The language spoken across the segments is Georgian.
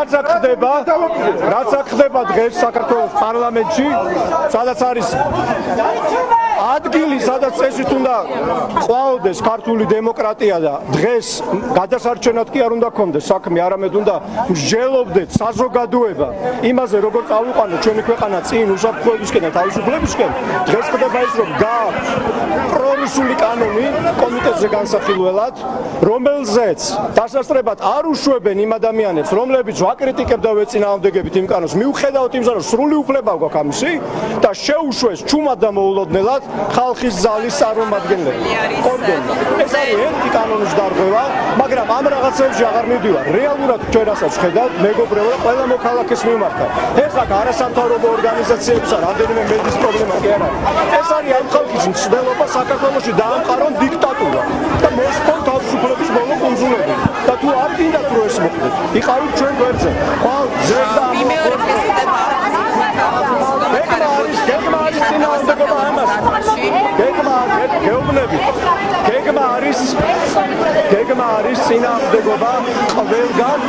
რაც აქ ხდება დღეს საქართველოს პარლამენტში, სადაც არის ადგილი, სადაც წესით უნდა ყვაოდეს ქართული დემოკრატია და დღეს გადასარჩენად კი არ უნდა გქონდეს საქმე, არამედ უნდა მსჯელობდეთ საზოგადოება იმაზე, როგორ წავიყვანოთ ჩვენი ქვეყანა წინ უსაფრთხოებისკენ და თავისუფლებისკენ. დღეს ხდება ის, რომ გააქვთ პრორუსული კანონი კომიტეტზე განსახილველად, რომელზეც დასასწრებად არ უშვებენ იმ ადამიანებს, რომლებიც ვაკრიტიკებთ და ვეწინააღმდეგებით იმ კანონს, მიუხედავად იმისა, რომ სრული უფლება გვაქვს ამისი და შეუშვეს ჩუმად და მოულოდნელად ხალხის ძალის წარმომადგენლები. კორდონი. ეს არის ერთი კანონის დარღვევა, მაგრამ ამ რაღაცებში აღარ მივდივარ. რეალურად ჩვენ რასაც ხედავთ, მეგობრებო, ყველა მოქალაქეს მიმართა. ეს აქ არასამთავრობო ორგანიზაციებისა რამდენიმე მედის პრობლემა კი არ არის. ეს არის ამ ხალხის მცდელობა საქართველოში დაამყარონ დიქტატურა და მოსპონ თავისუფლების ბოლო კუნძულები. და თუ არ გინდათ რომ ეს მოხდეს, იყავით ჩვენ გვერდზე. ხვალ ძეგ და გეგმა არის წინააღმდეგობა ყველგან,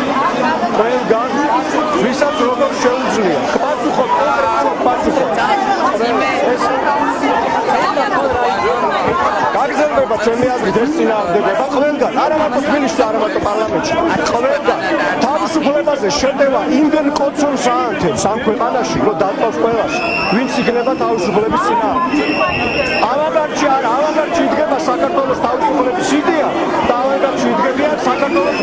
ვისაც როგორ შეუძლია. პასუხობ, კონკრეტულად პასუხობ. გაგრძელდება ჩვენი აზრით ეს წინააღმდეგობა ყველგან, არა მარტო თბილისში, არა მარტო პარლამენტში, ყველგან. თავისუფლებაზე შეტევა იმდენ კოცონს აანთებს ამ ქვეყანაში, რომ დატოვს ყველას, ვინც იქნება თავისუფლების წინააღმდეგ. ავანგარდში იდგება საქართველოს თავისუფლების იდეა და ავანგარდში იდგებიან საქართველოს